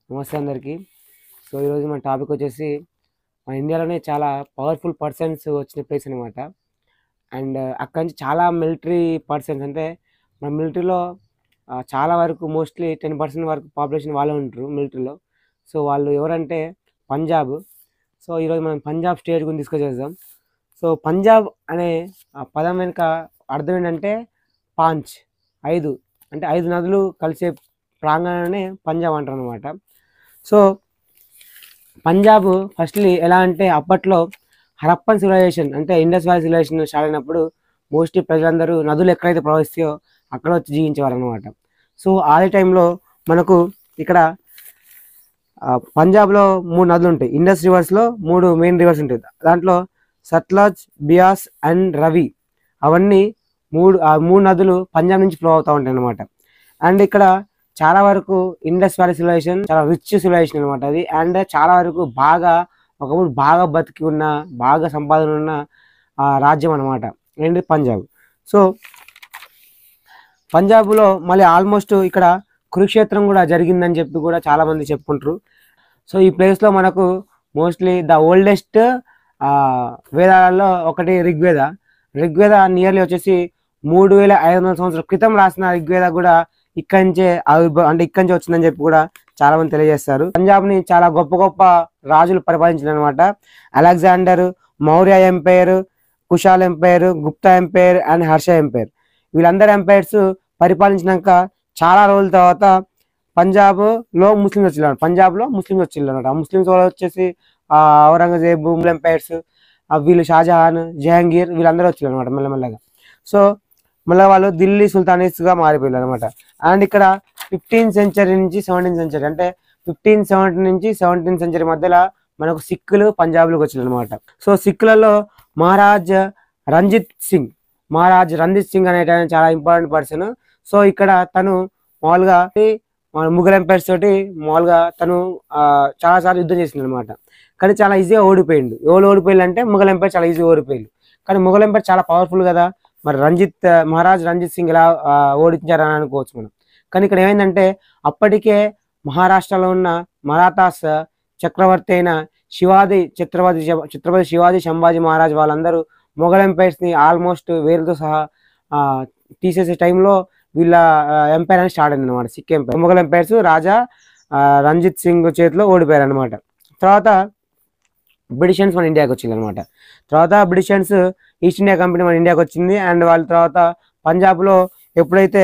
నమస్తే అందరికీ. సో, ఈరోజు మన టాపిక్ వచ్చేసి మన ఇండియాలోనే చాలా పవర్‌ఫుల్ పర్సన్స్ వచ్చిన ప్లేస్ అనమాట. అండ్ అక్కడి నుంచి చాలా మిలిటరీ పర్సన్స్ అంటే మన మిలిటరీలో చాలా వరకు మోస్ట్‌లీ 10% వరకు పాపులేషన్ వాళ్ళే ఉంటారు మిలిటరీలో. సో, వాళ్ళు ఎవరంటే పంజాబ్. సో, ఈరోజు మనం పంజాబ్ స్టేట్ గురించి డిస్కస్ చేద్దాం. సో, పంజాబ్ అనే పదం వెనుక అర్థం ఏంటంటే పాంచ్ 5 అంటే 5 నదులు కలిసే ప్రాంగణాన్నే పంజాబ్ అంటారనమాట. సో, పంజాబ్ ఫస్ట్‌లీ ఎలా అంటే అప్పట్లో హరప్పన్ సివిలైజేషన్ అంటే ఇండస్ వ్యాలీ సివిలైజేషన్ స్టార్ట్ అయినప్పుడు మోస్ట్‌లీ ప్రజలందరూ నదులు ఎక్కడైతే ప్రవహిస్తాయో అక్కడ వచ్చి జీవించేవారనమాట. సో, అదే టైంలో మనకు ఇక్కడ పంజాబ్‌లో 3 నదులుంటాయి. ఇండస్ రివర్స్‌లో 3 మెయిన్ రివర్స్ ఉంటాయి. దాంట్లో సట్లజ్, బియాస్ అండ్ రవి అవన్నీ 3 నదులు పంజాబ్ నుంచి ఫ్లో అవుతా ఉంటాయన్నమాట. అండ్ ఇక్కడ చాలా వరకు ఇండస్ వ్యాలీ సివిలైజేషన్ చాలా రిచ్ సివిలైజేషన్ అనమాట అది. అండ్ చాలా వరకు ఒకప్పుడు బాగా బతికి ఉన్న, బాగా సంపాదన ఉన్న రాజ్యం అనమాట ఏంటి పంజాబ్. సో, పంజాబ్‌లో మళ్ళీ ఆల్మోస్ట్ ఇక్కడ కురుక్షేత్రం కూడా జరిగిందని చెప్పి కూడా చాలామంది చెప్పుకుంటారు. సో, ఈ ప్లేస్‌లో మనకు మోస్ట్‌లీ ద ఓల్డెస్ట్ వేదాలలో ఒకటి ఋగ్వేద. ఋగ్వేద నియర్లీ వచ్చేసి 3500 సంవత్సరాల క్రితం రాసిన ఋగ్వేద కూడా ఇక్కడి నుంచే అంటే ఇక్కడి నుంచే వచ్చిందని చెప్పి కూడా చాలా మంది తెలియజేస్తారు. పంజాబ్ని చాలా గొప్ప గొప్ప రాజులు పరిపాలించారు అనమాట. Alexander, Maurya empire, Kushal empire, Gupta empire and Harsha empire వీళ్ళందరూ ఎంపైర్స్ పరిపాలించినాక చాలా రోజుల తర్వాత పంజాబ్లో ముస్లిమ్స్ వచ్చిన్నారు. అనమాట. ఆ ముస్లిమ్స్ వాళ్ళు వచ్చేసి ఔరంగజేబు ఎంపైర్స్ వీళ్ళు షాజహాన్, జహాంగీర్ వీళ్ళందరూ వచ్చారు అనమాట మెల్లమెల్లగా. సో, మళ్ళీ వాళ్ళు ఢిల్లీ సుల్తానేట్స్గా మారిపోయారు అనమాట. అండ్ ఇక్కడ 15th సెంచరీ నుంచి 17th సెంచరీ అంటే 1570 నుంచి 17th సెంచరీ మధ్యలో మనకు సిక్కులు పంజాబ్లోకి వచ్చినారు అనమాట. సో, సిక్కులలో మహారాజ్ రంజిత్ సింగ్ అనే చాలా ఇంపార్టెంట్ పర్సన్. సో, ఇక్కడ తను మామూలుగా ముఘల్ ఎంపైర్స్ తోటి మామూలుగా తను చాలాసార్లు యుద్ధం చేసింది అనమాట. కానీ చాలా ఈజీగా ఓడిపోయిండు. ఎవరు ఓడిపోయిండు అంటే ముఘల్ ఎంపైర్ చాలా ఈజీగా ఓడిపోయిండు. కానీ ముఘల్ ఎంపైర్ చాలా పవర్ఫుల్ కదా, మరి మహారాజ్ రంజిత్ సింగ్ ఎలా ఓడించారని అనుకోవచ్చు మనం. కానీ ఇక్కడ ఏమైందంటే అప్పటికే మహారాష్ట్రలో ఉన్న మరాఠాస్ చక్రవర్తి అయిన ఛత్రపతి శివాజీ సంభాజీ మహారాజ్ వాళ్ళందరూ మొఘల్ ఎంపైర్స్ని ఆల్మోస్ట్ వేరుతో సహా తీసేసే టైంలో వీళ్ళ ఎంపైర్ అని స్టార్ట్ అయింది అనమాట. సిక్ ఎంపైర్. మొఘల్ ఎంపైర్స్ రాజా రంజిత్ సింగ్ చేతిలో ఓడిపోయారు అనమాట. తర్వాత బ్రిటిషన్స్ మన ఇండియాకి వచ్చింది అనమాట. తర్వాత బ్రిటిషన్స్ ఈస్ట్ ఇండియా కంపెనీ మన ఇండియాకి వచ్చింది. అండ్ వాళ్ళ తర్వాత పంజాబ్లో ఎప్పుడైతే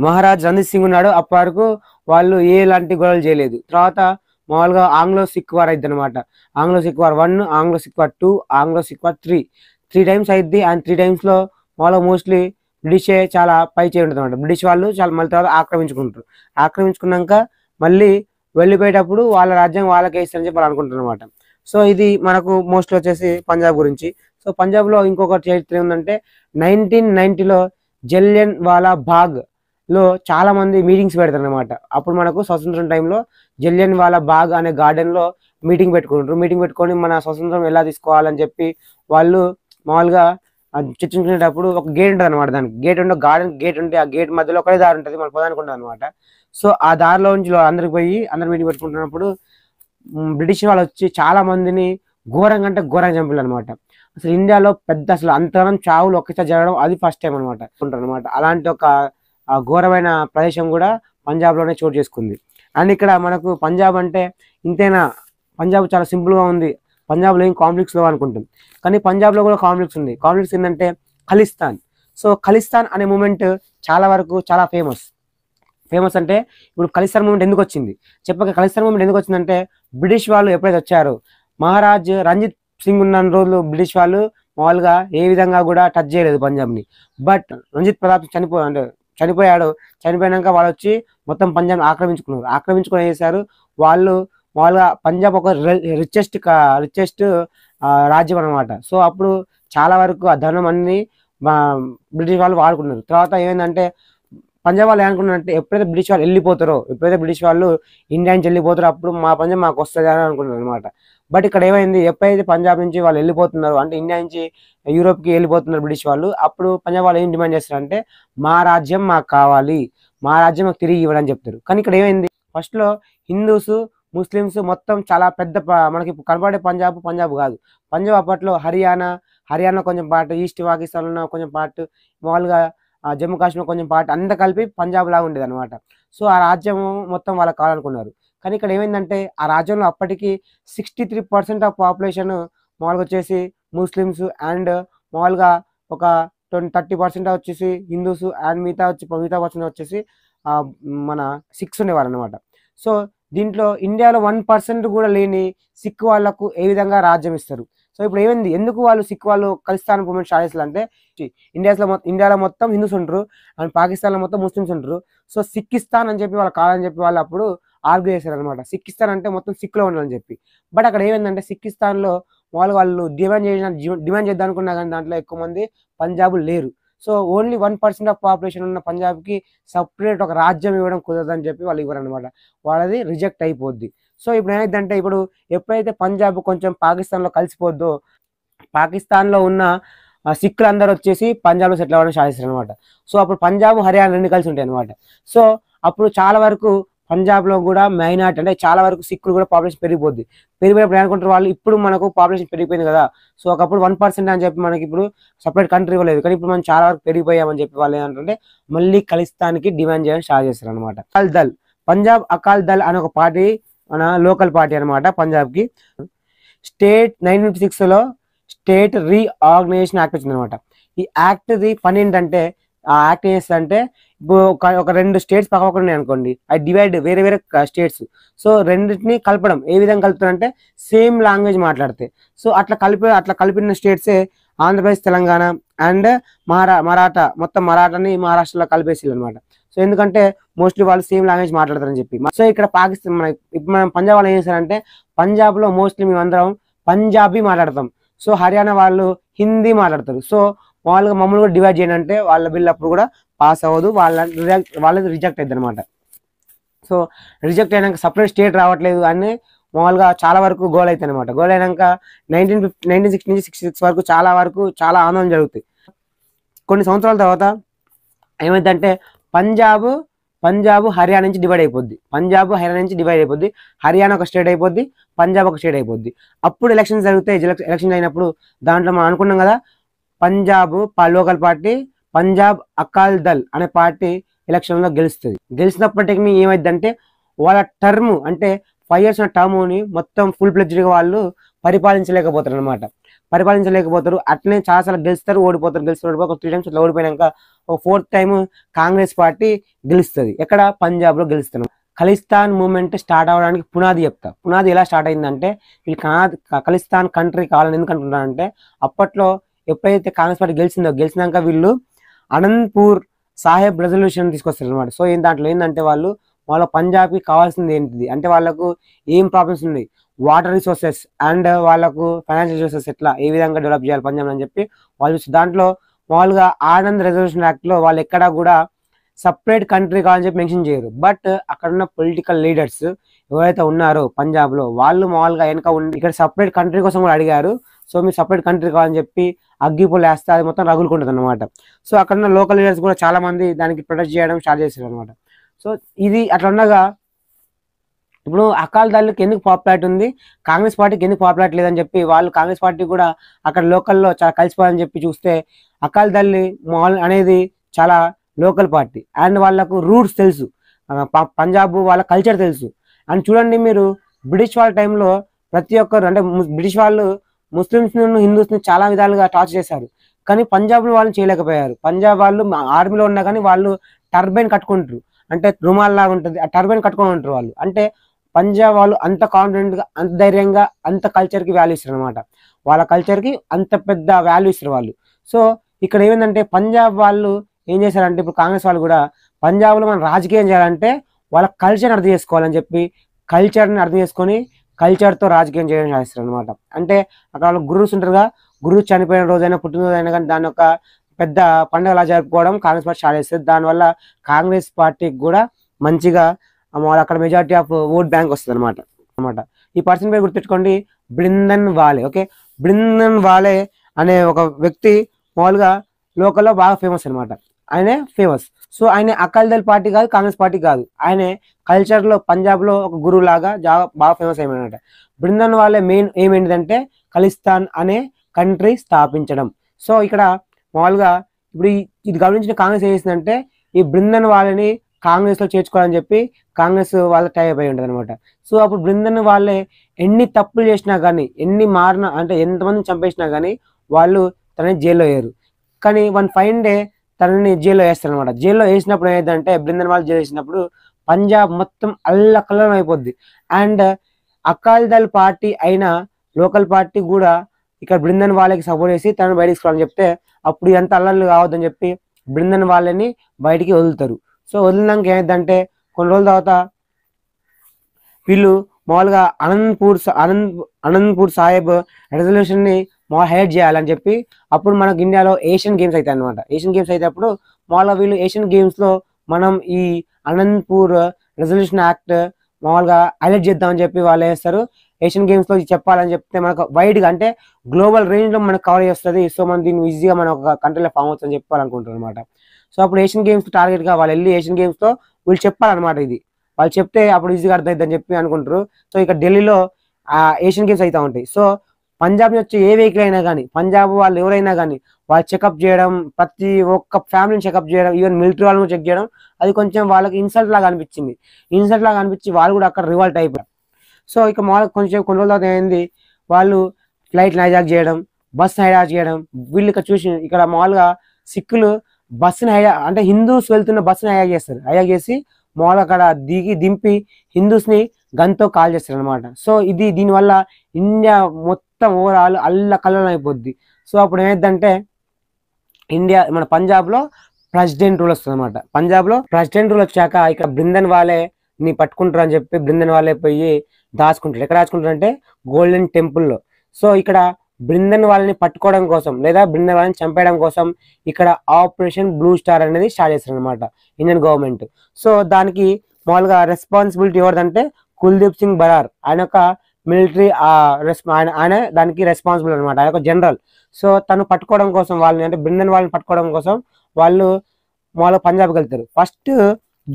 మహారాజ్ రంజిత్ సింగ్ ఉన్నాడో అప్పటి వరకు వాళ్ళు ఎలాంటి గొడవలు చేయలేదు. తర్వాత మామూలుగా ఆంగ్లో సిక్ వార్ అయింది అనమాట. Anglo Sikh war 1, Anglo Sikh war 2, Anglo Sikh war 3 times అయింది. అండ్ 3 టైమ్స్లో మామూలుగా మోస్ట్లీ బ్రిటిషే చాలా పై చేయి ఉంటుంది అనమాట. బ్రిటిష్ వాళ్ళు చాలా మళ్ళీ తర్వాత ఆక్రమించుకున్నాక మళ్ళీ వెళ్ళిపోయేటప్పుడు వాళ్ళ రాజ్యం వాళ్ళకే ఇస్తారని చెప్పి అనుకుంటారు అనమాట. సో, ఇది మనకు మోస్ట్లీ వచ్చేసి పంజాబ్ గురించి. సో, పంజాబ్లో ఇంకొక చరిత్ర ఏంటంటే 1990లో జలియన్ వాలా బాగ్లో చాలా మంది మీటింగ్స్ పెడతారు అనమాట. అప్పుడు మనకు స్వతంత్రం టైంలో జలియన్ వాలా బాగ్ అనే గార్డెన్లో మీటింగ్ పెట్టుకొని మన స్వతంత్రం ఎలా తీసుకోవాలని చెప్పి వాళ్ళు మామూలుగా చర్చించుకునేటప్పుడు ఒక గేట్ ఉంటుంది అనమాట. దానికి గార్డెన్ గేట్ ఉంటే ఆ గేట్ మధ్యలో ఒకటే దారి ఉంటుంది, మన ప్రధానికి ఉంటుంది అనమాట. సో, ఆ దారిలో నుంచి అందరు మీటింగ్ పెట్టుకుంటున్నప్పుడు బ్రిటిష్ వాళ్ళు వచ్చి చాలా మందిని ఘోరంగా చంపారు అనమాట. అసలు ఇండియాలో అసలు అంతగానం చావులు ఒక్కసారి జరగడం అది ఫస్ట్ టైం అనమాట. అలాంటి ఒక ఘోరమైన ప్రదేశం కూడా పంజాబ్లోనే చోటు చేసుకుంది. అండ్ ఇక్కడ మనకు పంజాబ్ అంటే ఇంతేనా, పంజాబ్ చాలా సింపుల్గా ఉంది, పంజాబ్లో ఏం కాన్ఫ్లిక్ట్స్ లేవు అనుకుంటాం. కానీ పంజాబ్లో కూడా కాన్ఫ్లిక్ట్స్ ఉంది. కాన్ఫ్లిక్ట్స్ ఏంటంటే ఖలిస్తాన్. సో, ఖలిస్తాన్ అనే మూమెంట్ చాలా వరకు చాలా ఫేమస్ అంటే ఇప్పుడు ఖలిస్తాన్ మూమెంట్ ఎందుకు వచ్చింది ఖలిస్తాన్ మూమెంట్ ఎందుకు వచ్చిందంటే బ్రిటిష్ వాళ్ళు ఎప్పుడైతే వచ్చారో మహారాజ్ రంజిత్ సింగ్ ఉన్న రోజులు బ్రిటిష్ వాళ్ళు మామూలుగా ఏ విధంగా కూడా టచ్ చేయలేదు పంజాబ్ని. బట్ రంజిత్ ప్రతాప్ చనిపోయాక వాళ్ళు వచ్చి మొత్తం పంజాబ్ ఆక్రమించుకొని చేశారు. వాళ్ళు మామూలుగా పంజాబ్ ఒక రిచెస్ట్ రాజ్యం అనమాట. సో, అప్పుడు చాలా వరకు ఆ ధనం అన్ని బ్రిటిష్ వాళ్ళు వాడుకున్నారు. తర్వాత ఏమైందంటే పంజాబ్ వాళ్ళు ఏమనుకున్నారంటే ఎప్పుడైతే బ్రిటిష్ వాళ్ళు ఇండియా నుంచి వెళ్ళిపోతారో అప్పుడు మా పంజాబ్ మాకు వస్తుంది అని అనుకున్నారు అనమాట. బట్ ఇక్కడ ఏమైంది, ఎప్పుడైతే పంజాబ్ నుంచి వాళ్ళు వెళ్ళిపోతున్నారు అంటే ఇండియా నుంచి యూరోప్కి వెళ్ళిపోతున్నారు బ్రిటిష్ వాళ్ళు, అప్పుడు పంజాబ్ వాళ్ళు ఏం డిమాండ్ చేస్తారంటే మా రాజ్యం మాకు కావాలి, మా రాజ్యం మాకు తిరిగి ఇవ్వడం చెప్తారు. కానీ ఇక్కడ ఏమైంది, ఫస్ట్ లో హిందూస్ ముస్లిమ్స్ మొత్తం చాలా పెద్ద మనకి కనబడే పంజాబ్ కాదు. పంజాబ్ అప్పట్లో హర్యానా కొంచెం పార్ట్, ఈస్ట్ పాకిస్తాన్ ఉన్న కొంచెం పార్ట్, మామూలుగా జమ్మూ కాశ్మీర్ కొంచెం పార్ట్, అంతా కలిపి పంజాబ్ లాగా ఉండేది అనమాట. సో ఆ రాజ్యం మొత్తం వాళ్ళకి కావాలనుకున్నారు. కానీ ఇక్కడ ఏమైందంటే ఆ రాజ్యంలో అప్పటికి 63% ఆఫ్ పాపులేషన్ మామూలుగా వచ్చేసి ముస్లిమ్స్ అండ్ మామూలుగా ఒక 30% వచ్చేసి హిందూస్ అండ్ మిగతా పర్సెంట్ వచ్చేసి మన సిక్స్ ఉండేవారు అనమాట. సో దీంట్లో ఇండియాలో 1% కూడా లేని సిక్ వాళ్ళకు ఏ విధంగా రాజ్యం ఇస్తారు? సో ఇప్పుడు ఏమైంది, ఎందుకు వాళ్ళు సిక్ వాళ్ళు ఖలిస్తాన్ మూవ్మెంట్ స్టార్ట్ చేస్తారు అంటే, ఇండియాలో మొత్తం హిందూస్ ఉంటారు అండ్ పాకిస్తాన్లో మొత్తం ముస్లిమ్స్ ఉంటారు. సో సిక్కిస్తాన్ అని చెప్పి వాళ్ళు కావాలని చెప్పి వాళ్ళు అప్పుడు ఆర్గ్యూ చేశారు అనమాట. సిక్కిస్తాన్ అంటే మొత్తం సిక్లో ఉండాలని చెప్పి. బట్ అక్కడ ఏమైందంటే సిక్కిస్తాన్లో వాళ్ళు డిమాండ్ చేద్దాం అనుకున్నా కానీ దాంట్లో ఎక్కువ మంది పంజాబ్ లేరు. సో ఓన్లీ 1% ఆఫ్ పాపులేషన్ ఉన్న పంజాబ్కి సపరేట్ ఒక రాజ్యం ఇవ్వడం కుదరదని చెప్పి వాళ్ళు ఇవ్వరు అనమాట. వాళ్ళది రిజెక్ట్ అయిపోద్ది. సో ఇప్పుడు ఏమైందంటే, ఇప్పుడు ఎప్పుడైతే పంజాబ్ కొంచెం పాకిస్తాన్లో కలిసిపోద్దో, పాకిస్తాన్లో ఉన్న సిక్కులు అందరూ వచ్చేసి పంజాబ్లో సెటిల్ అవ్వడం స్టార్ట్ చేస్తారు అనమాట. సో అప్పుడు పంజాబ్ హర్యానా రెండు కలిసి ఉంటాయి అనమాట. సో అప్పుడు చాలా వరకు పంజాబ్లో కూడా మైనార్టీ అంటే చాలా వరకు సిక్కులు కూడా పాపులేషన్ పెరిగిపోయినప్పుడు అనుకుంటారు వాళ్ళు, ఇప్పుడు మనకు పాపులేషన్ పెరిగిపోయింది కదా, సో ఒకప్పుడు 1% అని చెప్పి మనకి ఇప్పుడు సపరేట్ కంట్రీ ఇవ్వలేదు, కానీ ఇప్పుడు మనం చాలా వరకు పెరిగిపోయామని చెప్పి వాళ్ళు ఏంటంటే మళ్ళీ ఖలిస్తాన్కి డిమాండ్ చేయడం స్టార్ట్ చేస్తారు అనమాట. పంజాబ్ అకాల్ దళ్ అనే ఒక పార్టీ, మన లోకల్ పార్టీ అనమాట పంజాబ్కి. స్టేట్ 1956లో స్టేట్ రీఆర్గనైజేషన్ యాక్ట్ వచ్చింది అనమాట. ఈ యాక్ట్ది పని ఏంటంటే, ఆ యాక్ట్ ఏం చేస్తుందంటే, ఇప్పుడు ఒక 2 స్టేట్స్ పక్కపక్కన ఉన్నాయి అనుకోండి, అది డివైడ్ వేరే స్టేట్స్. సో రెండింటిని కలపడం, ఏ విధంగా కలుపుతారంటే సేమ్ లాంగ్వేజ్ మాట్లాడితే. సో అట్లా కలిపిన స్టేట్సే ఆంధ్రప్రదేశ్, తెలంగాణ అండ్ మరాఠా, మొత్తం మరాఠాని మహారాష్ట్రలో కలిపేసి అనమాట. సో ఎందుకంటే మోస్ట్లీ వాళ్ళు సేమ్ లాంగ్వేజ్ మాట్లాడతారని చెప్పి. సో ఇక్కడ పాకిస్తాన్ ఇప్పుడు మనం పంజాబ్ వాళ్ళు ఏం చేస్తారంటే, పంజాబ్లో మోస్ట్లీ మేమందరం పంజాబీ మాట్లాడతాం, సో హర్యానా వాళ్ళు హిందీ మాట్లాడతారు. సో వాళ్ళకి మమ్మల్ని కూడా డివైడ్ చేయండి అంటే వాళ్ళ బిల్ అప్పుడు కూడా పాస్ అవ్వదు, వాళ్ళది రిజెక్ట్ అయింది అనమాట. సో రిజెక్ట్ అయినాక సపరేట్ స్టేట్ రావట్లేదు అని మామూలుగా చాలా వరకు గోల్ అవుతాయి అనమాట. గోల్ అయినాక 1960 నుంచి 66 వరకు చాలా ఆందోళన జరుగుతాయి. కొన్ని సంవత్సరాల తర్వాత ఏమైందంటే పంజాబ్ హర్యానా నుంచి డివైడ్ అయిపోద్ది. హర్యానా ఒక స్టేట్ అయిపోద్ది, పంజాబ్ ఒక స్టేట్ అయిపోద్ది. అప్పుడు ఎలక్షన్స్ జరుగుతాయి. ఎలక్షన్ అయినప్పుడు దాంట్లో మనం అనుకున్నాం కదా, పంజాబ్ లోకల్ పార్టీ పంజాబ్ అకాల్ దళ్ అనే పార్టీ ఎలక్షన్లో గెలుస్తుంది. గెలిచినప్పటికీ ఏమైందంటే వాళ్ళ టర్మ్ అంటే 5 years ఉన్న టర్మ్ని మొత్తం ఫుల్ ప్లెడ్జ్డ్గా వాళ్ళు పరిపాలించలేకపోతారు అనమాట. అట్లనే చాలాసార్లు గెలుస్తారు, ఓడిపోతారు, 3 times ఇట్లా ఓడిపోయినాక ఒక 4th time కాంగ్రెస్ పార్టీ గెలుస్తుంది. ఎక్కడ? పంజాబ్లో గెలుస్తున్నాం. ఖలిస్తాన్ మూవ్మెంట్ స్టార్ట్ అవడానికి పునాది ఎలా స్టార్ట్ అయిందంటే, వీళ్ళు ఖలిస్తాన్ కంట్రీ కావాలని ఎందుకంటున్నారంటే, అప్పట్లో ఎప్పుడైతే కాంగ్రెస్ పార్టీ గెలిచినాక వీళ్ళు అనంతపూర్ సాహెబ్ రెజల్యూషన్ తీసుకొస్తారు అనమాట. సో దాంట్లో ఏంటంటే వాళ్ళ పంజాబ్కి కావాల్సింది ఏంటిది అంటే, వాళ్ళకు ఏం ప్రాబ్లమ్స్ ఉన్నాయి, వాటర్ రిసోర్సెస్ అండ్ వాళ్ళకు ఫైనాన్షియల్ రిసోర్సెస్ ఏ విధంగా డెవలప్ చేయాలి పంజాబ్ అని చెప్పి వాళ్ళు దాంట్లో మామూలుగా ఆనంద్ రెజల్యూషన్ యాక్ట్లో వాళ్ళు ఎక్కడా కూడా సపరేట్ కంట్రీ కావాలని చెప్పి మెన్షన్ చేయరు. బట్ అక్కడ ఉన్న పొలిటికల్ లీడర్స్ ఎవరైతే ఉన్నారో పంజాబ్లో వాళ్ళు మామూలుగా వెనక ఉండి ఇక్కడ సపరేట్ కంట్రీ కోసం కూడా అడిగారు. సో మీరు సపరేట్ కంట్రీ కావాలని చెప్పి అగ్గిపుల్ వేస్తే అది మొత్తం రగులుకుంటుంది అనమాట. సో అక్కడ ఉన్న లోకల్ లీడర్స్ కూడా చాలా మంది దానికి ప్రొటెక్ట్ చేయడం స్టార్ట్ చేశారు అనమాట. సో ఇది అట్లా ఉండగా ఇప్పుడు అకాల్ దళకి ఎందుకు పాపులారిటీ ఉంది, కాంగ్రెస్ పార్టీకి ఎందుకు పాపులారిటీ లేదని చెప్పి వాళ్ళు కాంగ్రెస్ పార్టీ కూడా అక్కడ లోకల్లో చాలా కలిసిపోవాలని చెప్పి చూస్తే, అకాల్ దళ్ అనేది చాలా లోకల్ పార్టీ అండ్ వాళ్ళకు రూట్స్ తెలుసు, పంజాబ్ వాళ్ళ కల్చర్ తెలుసు. అండ్ చూడండి మీరు, బ్రిటిష్ వాళ్ళ టైంలో ప్రతి ఒక్కరు అంటే బ్రిటిష్ వాళ్ళు ముస్లిమ్స్ను హిందూస్ని చాలా విధాలుగా టార్చర్ చేశారు, కానీ పంజాబ్లో వాళ్ళని చేయలేకపోయారు. పంజాబ్ వాళ్ళు ఆర్మీలో ఉన్నా కానీ వాళ్ళు టర్బైన్ కట్టుకుంటారు, అంటే రుమాల్ లాగా ఉంటుంది, ఆ టర్బైన్ కట్టుకొని ఉంటారు వాళ్ళు. అంటే పంజాబ్ వాళ్ళు అంత కాన్ఫిడెంట్గా, అంత ధైర్యంగా, అంత కల్చర్కి వాల్యూ ఇస్తారు అనమాట. వాళ్ళ కల్చర్కి అంత పెద్ద వాల్యూ ఇస్తారు వాళ్ళు. సో ఇక్కడ ఏమైందంటే పంజాబ్ వాళ్ళు ఏం చేశారంటే, ఇప్పుడు కాంగ్రెస్ వాళ్ళు కూడా పంజాబ్లో మనం రాజకీయం చేయాలంటే వాళ్ళ కల్చర్ని అర్థం చేసుకోవాలని చెప్పి కల్చర్ని అర్థం చేసుకొని కల్చర్తో రాజకీయం చేయడం చేస్తారు అనమాట. అంటే అక్కడ వాళ్ళు గురువుస్ ఉంటారుగా, గురువు చనిపోయిన రోజైనా పుట్టినరోజైనా కానీ దాని ఒక పెద్ద పండుగలా జరుపుకోవడం కాంగ్రెస్ పార్టీ స్టార్ట్ చేస్తుంది. దానివల్ల కాంగ్రెస్ పార్టీకి కూడా మంచిగా అక్కడ మెజారిటీ ఆఫ్ ఓట్ బ్యాంక్ వస్తుంది అనమాట. ఈ పర్సన్ పేరు గుర్తుపెట్టుకోండి, బ్రిందన్ వాలే. ఓకే, బ్రిందన్ వాలే అనే ఒక వ్యక్తి మామూలుగా లోకల్లో బాగా ఫేమస్ అనమాట. ఆయనే ఫేమస్. సో ఆయన అకాలీదళ్ పార్టీ కాదు, కాంగ్రెస్ పార్టీ కాదు, ఆయన కల్చర్లో పంజాబ్లో ఒక గురువు లాగా బాగా ఫేమస్ అయిపోయినమాట. బృందన్ వాళ్ళ మెయిన్ ఏం ఏంటిదంటే ఖలిస్తాన్ అనే కంట్రీ స్థాపించడం. సో ఇక్కడ మామూలుగా ఇప్పుడు ఇది గమనించిన కాంగ్రెస్ ఏం చేసిందంటే ఈ బృందన్ వాళ్ళని కాంగ్రెస్లో చేర్చుకోవాలని చెప్పి కాంగ్రెస్ వాళ్ళ టైప్ అయి ఉంటుంది అనమాట. సో అప్పుడు బృందన్ వాళ్ళే ఎన్ని తప్పులు చేసినా కానీ, ఎన్ని మారినా అంటే ఎంతమందిని చంపేసినా కానీ వాళ్ళు తనని జైల్లో వేయరు. కానీ వన్ ఫైన్ డే తనని జైల్లో వేస్తారు అనమాట. జైల్లో వేసినప్పుడు ఏదంటే బృందన్ వాళ్ళు జైలు వేసినప్పుడు పంజాబ్ మొత్తం అల్లకల్లం అయిపోద్ది. అండ్ అకాలీదళ్ పార్టీ అయిన లోకల్ పార్టీ కూడా ఇక్కడ బృందన్ వాళ్ళకి సపోర్ట్ చేసి తనను బయటికి తీసుకోవాలని చెప్తే అప్పుడు ఎంత అల్లర్లు కావద్దని చెప్పి బృందన్ వాళ్ళని బయటికి వదులుతారు. సో వదిలినాక ఏమైందంటే కొన్ని రోజుల తర్వాత వీళ్ళు మామూలుగా అనంతపూర్ సాహెబ్ రెజల్యూషన్ని హైడ్ చేయాలని చెప్పి అప్పుడు మనకు ఇండియాలో ఏషియన్ గేమ్స్ అవుతాయి అనమాట. ఏషియన్ గేమ్స్ అయితే అప్పుడు మామూలుగా వీళ్ళు ఏషియన్ గేమ్స్లో మనం ఈ అనంతపూర్ రెజల్యూషన్ యాక్ట్ మామూలుగా హైలైట్ చేద్దామని చెప్పి వాళ్ళు వేస్తారు. ఏషియన్ గేమ్స్లో చెప్పాలని చెప్తే మనకు వైడ్గా అంటే గ్లోబల్ రేంజ్లో మనకు కవర్ చేస్తుంది. సో మనం దీన్ని ఈజీగా మన ఒక కంట్రీలో ఫామ్ అవుతుందని చెప్పాలనుకుంటారు అనమాట. సో అప్పుడు ఏషియన్ గేమ్స్ టార్గెట్గా వాళ్ళు వెళ్ళి ఏషియన్ గేమ్స్లో వీళ్ళు చెప్పాలన్నమాట. ఇది వాళ్ళు చెప్తే అప్పుడు ఈజీగా అర్థమవుతుందని చెప్పి అనుకుంటారు. సో ఇక ఢిల్లీలో ఏషియన్ గేమ్స్ అవుతూ ఉంటాయి. సో పంజాబ్ నుంచి వచ్చే ఏ వెహికల్ అయినా కానీ, పంజాబ్ వాళ్ళు ఎవరైనా కానీ వాళ్ళు చెకప్ చేయడం, ప్రతి ఒక్క ఫ్యామిలీని చెకప్ చేయడం, ఈవెన్ మిలిటరీ వాళ్ళని చెక్ చేయడం, అది కొంచెం వాళ్ళకి ఇన్సల్ట్ లాగా అనిపించింది. ఇన్సల్ట్ లాగా అనిపించి వాళ్ళు కూడా అక్కడ రివాల్ట్ అయిపోయారు. సో ఇక మామూలుగా కొంచెం కొన్ని రోజుల తర్వాత ఏంది, వాళ్ళు ఫ్లైట్ని హైజాక్ చేయడం, బస్ని హైజాక్ చేయడం. వీళ్ళు ఇక్కడ చూసి ఇక్కడ మామూలుగా సిక్కులు బస్సుని అంటే హిందూస్ వెళ్తున్న బస్సుని హైజాక్ చేస్తారు. హైజాక్ చేసి మామూలుగా అక్కడ దింపి హిందూస్ని గన్తో కాల్ చేస్తారు అనమాట. సో దీనివల్ల ఇండియా మొత్తం ఓవరాల్ అల్లకల్లం అయిపోద్ది. సో అప్పుడు ఏమైందంటే మన పంజాబ్లో ప్రెసిడెంట్ రూల్ వస్తుంది అనమాట. పంజాబ్లో ప్రెసిడెంట్ రూల్ వచ్చాక ఇక్కడ బృందన్ వాళ్ళే నీ పట్టుకుంటారు అని చెప్పి బృందన్ వాళ్ళే పోయి దాచుకుంటారు. ఎక్కడ దాచుకుంటారు అంటే గోల్డెన్ టెంపుల్లో. సో ఇక్కడ బృందన్ వాళ్ళని పట్టుకోవడం కోసం లేదా బృందన్ వాళ్ళని చంపేయడం కోసం ఇక్కడ ఆపరేషన్ బ్లూ స్టార్ అనేది స్టార్ట్ చేస్తారు అనమాట ఇండియన్ గవర్నమెంట్. సో దానికి మామూలుగా రెస్పాన్సిబిలిటీ ఎవరిదంటే కుల్దీప్ సింగ్ బరార్, ఆయన ఒక మిలిటరీ ఆయన దానికి రెస్పాన్సిబుల్ అనమాట, ఆయన ఒక జనరల్. సో తను పట్టుకోవడం కోసం వాళ్ళని అంటే బృందన్ వాళ్ళని పట్టుకోవడం కోసం వాళ్ళు మామూలుగా పంజాబ్కి వెళ్తారు. 1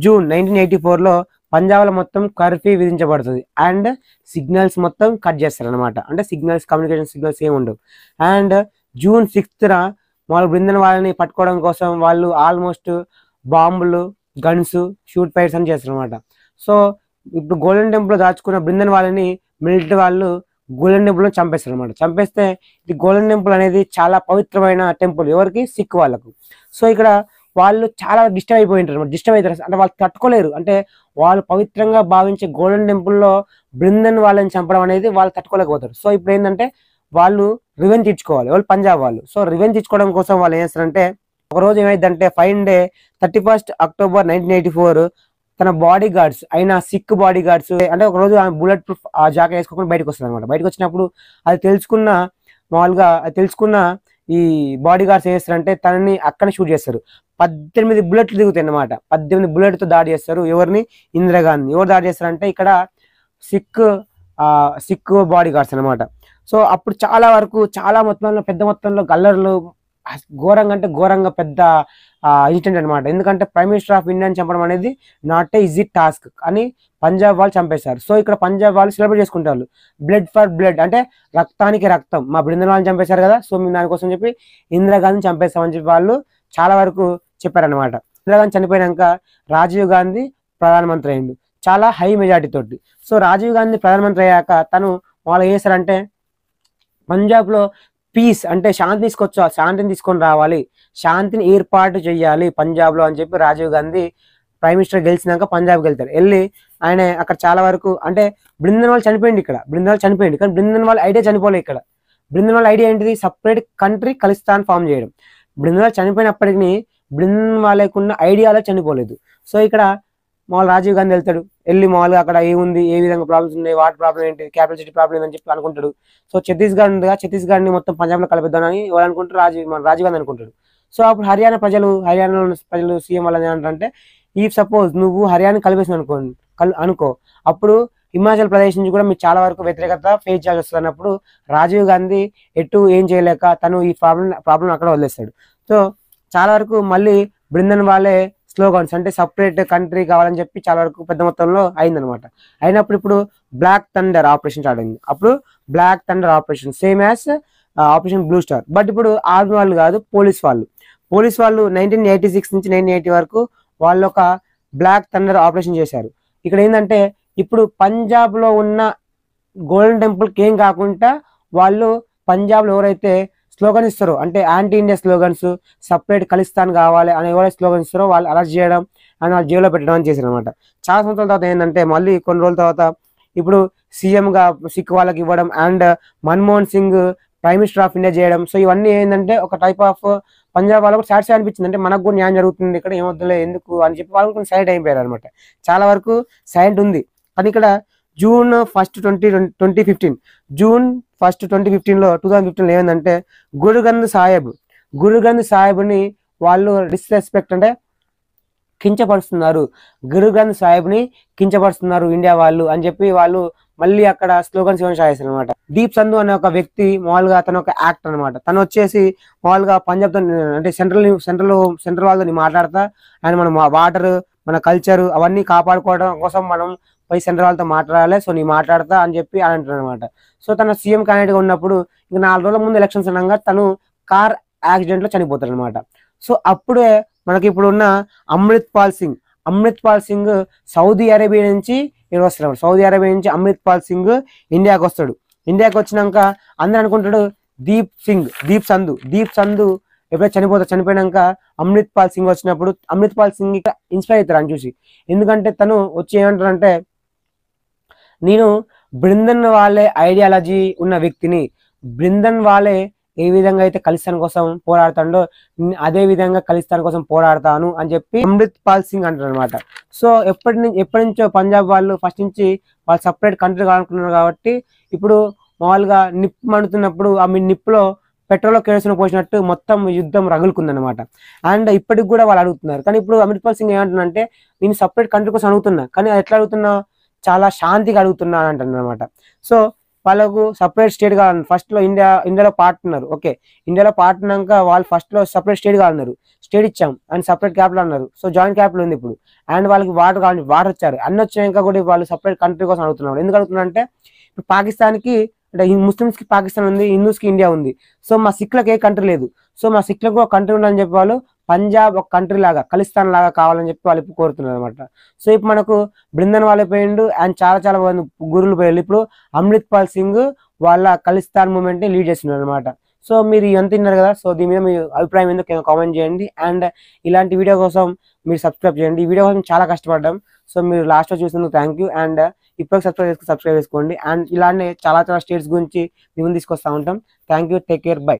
జూన్ 1984లో పంజాబ్లో మొత్తం కర్ఫ్యూ విధించబడుతుంది అండ్ సిగ్నల్స్ మొత్తం కట్ చేస్తారు అనమాట. అంటే కమ్యూనికేషన్ సిగ్నల్స్ ఏమి ఉండవు. అండ్ జూన్ 6న వాళ్ళు బృందన్ వాళ్ళని పట్టుకోవడం కోసం వాళ్ళు ఆల్మోస్ట్ బాంబులు, గన్స్, షూట్ ఫైర్స్ అని చేస్తారు అనమాట. సో ఇప్పుడు గోల్డెన్ టెంపుల్లో దాచుకున్న బృందన్ వాళ్ళని మిలిటరీ వాళ్ళు గోల్డెన్ టెంపుల్లో చంపేస్తారు అనమాట. చంపేస్తే ఇది గోల్డెన్ టెంపుల్ అనేది చాలా పవిత్రమైన టెంపుల్ ఎవరికి, సిక్ వాళ్ళకు. సో ఇక్కడ వాళ్ళు చాలా డిస్టర్బ్ అయిపోయి ఉంటారు అనమాట. డిస్టర్బ్ అవుతారు అంటే వాళ్ళు తట్టుకోలేరు. అంటే వాళ్ళు పవిత్రంగా భావించే గోల్డెన్ టెంపుల్లో బృందన్ వాళ్ళని చంపడం అనేది వాళ్ళు తట్టుకోలేకపోతారు. సో ఇప్పుడు ఏంటంటే వాళ్ళు రివెంజ్ తీర్చుకోవాలి, వాళ్ళు పంజాబ్ వాళ్ళు. సో రివెంజ్ తీర్చుకోవడం కోసం వాళ్ళు ఏం చేస్తారంటే ఒక రోజు ఏమైందంటే 31 అక్టోబర్ 1984 తన బాడీ గార్డ్స్ అయిన సిక్ బాడీ గార్డ్స్ అంటే ఒక రోజు ఆమె బుల్లెట్ ప్రూఫ్ ఆ జాకెట్ వేసుకోకుండా బయటకు వస్తుంది అనమాట. బయటకు వచ్చినప్పుడు అది తెలుసుకున్న ఈ బాడీ గార్డ్స్ ఏం చేస్తారంటే తనని అక్కడ షూట్ చేస్తారు. 18 బుల్లెట్లు దిగుతాయి అన్నమాట. 18 బుల్లెట్తో దాడి చేస్తారు. ఎవరిని? ఇందిరాగాంధీ. ఎవరు దాడి చేస్తారంటే ఇక్కడ సిక్ బాడీ గార్డ్స్ అనమాట. సో అప్పుడు చాలా మొత్తంలో పెద్ద మొత్తంలో గల్లర్లు ఘోరంగా అంటే ఘోరంగా పెద్ద ఇన్సిడెంట్ అనమాట. ఎందుకంటే ప్రైమ్ మినిస్టర్ ఆఫ్ ఇండియాని చంపడం అనేది నాట్ ఏ ఈజీ టాస్క్ అని పంజాబ్ వాళ్ళు చంపేశారు. సో ఇక్కడ పంజాబ్ వాళ్ళు సెలబ్రేట్ చేసుకుంటారు. బ్లడ్ ఫర్ బ్లడ్ అంటే రక్తానికి రక్తం. మా బృందన్ వాళ్ళని చంపేశారు కదా, సో మేము దానికోసం చెప్పి ఇందిరాగాంధీని చంపేస్తామని చెప్పి వాళ్ళు చాలా వరకు చెప్పారనమాట. ఇందిరాగాంధీ చనిపోయినాక రాజీవ్ గాంధీ ప్రధానమంత్రి అయ్యిండు చాలా హై మెజార్టీ తోటి. సో రాజీవ్ గాంధీ ప్రధానమంత్రి అయ్యాక తను వాళ్ళు ఏం చేశారంటే పంజాబ్లో పీస్ అంటే శాంతిని తీసుకొని రావాలి, శాంతిని ఏర్పాటు చేయాలి పంజాబ్లో అని చెప్పి రాజీవ్ గాంధీ ప్రైమ్ మినిస్టర్ గెలిచినాక పంజాబ్కి వెళ్తారు. వెళ్ళి ఆయన అక్కడ చాలా వరకు అంటే బృందన్ వాళ్ళు చనిపోయింది, కానీ బృందన్ వాళ్ళ ఐడియా చనిపోలేదు. ఇక్కడ బృందన్ వాళ్ళ ఐడియా ఏంటిది? సపరేట్ కంట్రీ ఖలిస్తాన్ ఫామ్ చేయడం. బృందన్ వాళ్ళు చనిపోయినప్పటికీ బృందన్ వాళ్ళకున్న ఐడియాలో చనిపోలేదు. సో ఇక్కడ మామూలు రాజీవ్ గాంధీ వెళ్తాడు. వెళ్ళి మామూలుగా అక్కడ ఏముంది, ఏ విధంగా ప్రాబ్లమ్స్ ఉన్నాయి, వాటర్ ప్రాబ్లం ఏంటి, క్యాపిటల్ సిటీ ప్రాబ్లం అని చెప్పి అనుకుంటాడు. సో ఛత్తీస్గఢ్ని మొత్తం పంజాబ్లో కలుపుద్దామని ఎవరు అనుకుంటారు? రాజీవ్ గాంధీ అనుకుంటాడు. సో అప్పుడు హర్యానాలో ప్రజలు సీఎం వాళ్ళని ఏమంటారంటే ఈ సపోజ్ నువ్వు హర్యానా కలిపేసిన అనుకో అప్పుడు హిమాచల్ ప్రదేశ్ నుంచి కూడా మీరు చాలా వరకు వ్యతిరేకత ఫేస్ చేయాల్సి వస్తుంది అన్నప్పుడు రాజీవ్ గాంధీ ఏం చేయలేక తను ఈ ప్రాబ్లం అక్కడ వదిలేస్తాడు. సో చాలా వరకు మళ్ళీ బృందన్ వాళ్ళే స్లోగన్స్ అంటే సపరేట్ కంట్రీ కావాలని చెప్పి చాలా వరకు పెద్ద మొత్తంలో అయిందనమాట. అయినప్పుడు ఇప్పుడు బ్లాక్ థండర్ ఆపరేషన్ స్టార్ట్ అయింది. అప్పుడు black thunder operation same as operation blue star. But ఇప్పుడు ఆర్మీ వాళ్ళు కాదు, పోలీస్ వాళ్ళు 1986 నుంచి 1980 వరకు వాళ్ళు ఒక బ్లాక్ థండర్ ఆపరేషన్ చేశారు. ఇక్కడ ఏంటంటే ఇప్పుడు పంజాబ్ లో ఉన్న గోల్డెన్ టెంపుల్ కి ఏం కాకుండా వాళ్ళు పంజాబ్ లో ఎవరైతే స్లోగన్ ఇస్తారో అంటే anti India slogans, separate Khalistan కావాలి అని ఎవరైతే స్లోగన్ ఇస్తారో వాళ్ళు అరెస్ట్ చేయడం అండ్ వాళ్ళు జైల్లో పెట్టడం అని చేశారు అనమాట. చాలా సంవత్సరాల తర్వాత ఏంటంటే మళ్ళీ కొన్ని రోజుల తర్వాత ఇప్పుడు సీఎం గా సిక్ వాళ్ళకి ఇవ్వడం and Manmohan Singh prime minister of India చేయడం. సో ఇవన్నీ ఏంటంటే ఒక టైప్ ఆఫ్ పంజాబ్ వాళ్ళకు సాటిస్ఫై అనిపించింది. అంటే మనకు కూడా న్యాయం జరుగుతుంది ఇక్కడ, ఏమొద్దులే ఎందుకు అని చెప్పి వాళ్ళు కొంచెం సైలెంట్ అయిపోయారు అనమాట. చాలా వరకు సైలెంట్ ఉంది. కానీ ఇక్కడ జూన్ 1, 2015 2015లో ఏమైందంటే గురు గ్రంథ్ సాహెబ్ని వాళ్ళు డిస్రెస్పెక్ట్ అంటే కించపరుస్తున్నారు, గురు గ్రంథ్ సాహెబ్ని కించపరుస్తున్నారు ఇండియా వాళ్ళు అని చెప్పి వాళ్ళు మళ్ళీ అక్కడ స్లోగన్స్ ఇవ్వడం స్టార్ట్ చేశారు అనమాట. దీప్ సంధు అనే ఒక వ్యక్తి మామూలుగా తను ఒక యాక్టర్ అనమాట. తను వచ్చేసి మామూలుగా పంజాబ్తో అంటే సెంట్రల్ వాళ్ళతో మాట్లాడతా అండ్ మనం వాటర్ మన కల్చర్ అవన్నీ కాపాడుకోవడం కోసం మనం పోయి సెంట్రల్ వాళ్ళతో మాట్లాడాలి, సో నీ మాట్లాడతా అని చెప్పి అని అంటారు అనమాట. సో తన సీఎం క్యాండిడేట్ గా ఉన్నప్పుడు ఇంకా 4 రోజుల ముందు ఎలక్షన్స్ ఉండగా తను కార్ యాక్సిడెంట్ లో చనిపోతాడు అనమాట. సో అప్పుడే మనకి ఇప్పుడు ఉన్న Amritpal Singh Saudi Arabia నుంచి వస్తాడు. సౌదీ అరేబియా నుంచి అమృత్ పాల్ సింగ్ ఇండియాకి వస్తాడు. ఇండియాకి వచ్చినాక అందరూ అనుకుంటాడు దీప్ సంధు ఎప్పుడైతే చనిపోయినాక అమృత్ పాల్ సింగ్ వచ్చినప్పుడు అమృత్ పాల్ సింగ్ ఇక్కడ ఇన్స్పైర్ అవుతారు అని చూసి. ఎందుకంటే తను వచ్చి ఏమంటారంటే నేను బృందన్ వాళ్ళే ఐడియాలజీ ఉన్న వ్యక్తిని, బృందన్ వాళ్ళే ఏ విధంగా అయితే ఖలిస్తాన్ కోసం పోరాడుతాడో అదే విధంగా ఖలిస్తాన్ కోసం పోరాడతాను అని చెప్పి అమృత్ పాల్ సింగ్ అంటారు అనమాట. సో ఎప్పటి నుంచో పంజాబ్ వాళ్ళు ఫస్ట్ నుంచి వాళ్ళు సపరేట్ కంట్రీ కావాలనుకున్నారు కాబట్టి ఇప్పుడు మామూలుగా నిప్పు మండుతున్నప్పుడు ఆ నిప్పులో పెట్రోల్ కెరోసిన్ పోసినట్టు మొత్తం యుద్ధం రగులుకుందనమాట. అండ్ ఇప్పటికి కూడా వాళ్ళు అడుగుతున్నారు. కానీ ఇప్పుడు అమృత్ పాల్ సింగ్ ఏమంటున్నా నేను సపరేట్ కంట్రీ కోసం అడుగుతున్నా, కానీ అది ఎట్లా అడుగుతున్నా చాలా శాంతిగా అడుగుతున్నా అని అంటున్నారు అనమాట. సో వాళ్ళకు సపరేట్ స్టేట్ కావాలి. ఫస్ట్ లో ఇండియాలో పార్ట్ ఉన్నారు, ఓకే, ఇండియాలో పార్ట్ ఉన్నాక వాళ్ళు ఫస్ట్ లో సపరేట్ స్టేట్ కావాలన్నారు, స్టేట్ ఇచ్చాం అండ్ సపరేట్ క్యాపిటల్ అన్నారు. సో జాయింట్ క్యాపిటల్ ఉంది ఇప్పుడు. అండ్ వాళ్ళకి వాటర్ కావాలి, వాటర్ వచ్చారు. అన్ని వచ్చాక కూడా వాళ్ళు సపరేట్ కంట్రీ కోసం అడుగుతున్నారు. ఎందుకు అడుగుతున్నారు అంటే ఇప్పుడు పాకిస్తాన్కి అంటే ముస్లిమ్స్ కి పాకిస్తాన్ ఉంది, హిందూస్ కి ఇండియా ఉంది. సో మా సిక్లకు ఏ కంట్రీ లేదు. సో మా సిక్లకు ఒక కంట్రీ ఉందని చెప్పి వాళ్ళు పంజాబ్ ఒక కంట్రీ లాగా ఖలిస్తాన్ లాగా కావాలని చెప్పి వాళ్ళు ఇప్పుడు కోరుతున్నారు అనమాట. సో ఇప్పుడు మనకు బృందన్ వాళ్ళే పోయిండు అండ్ చాలా మంది గురువులు పోయారు. ఇప్పుడు అమృత్ పాల్ సింగ్ వాళ్ళ ఖలిస్తాన్ మూవ్మెంట్ ని లీడ్ చేస్తున్నారు అనమాట. సో మీరు ఎంత తిన్నారు కదా. సో దీని మీద మీ అభిప్రాయం ఏందో కామెంట్ చేయండి అండ్ ఇలాంటి వీడియో కోసం మీరు సబ్స్క్రైబ్ చేయండి. ఈ వీడియో కోసం చాలా కష్టపడ్డాం. సో మీరు లాస్ట్ లో చూసినందుకు థ్యాంక్ యూ అండ్ ఇప్పుడు సబ్స్క్రైబ్ చేసుకోండి అండ్ ఇలానే చాలా స్టేట్స్ గురించి మేము తీసుకొస్తా ఉంటాం. Thank you, take care, by.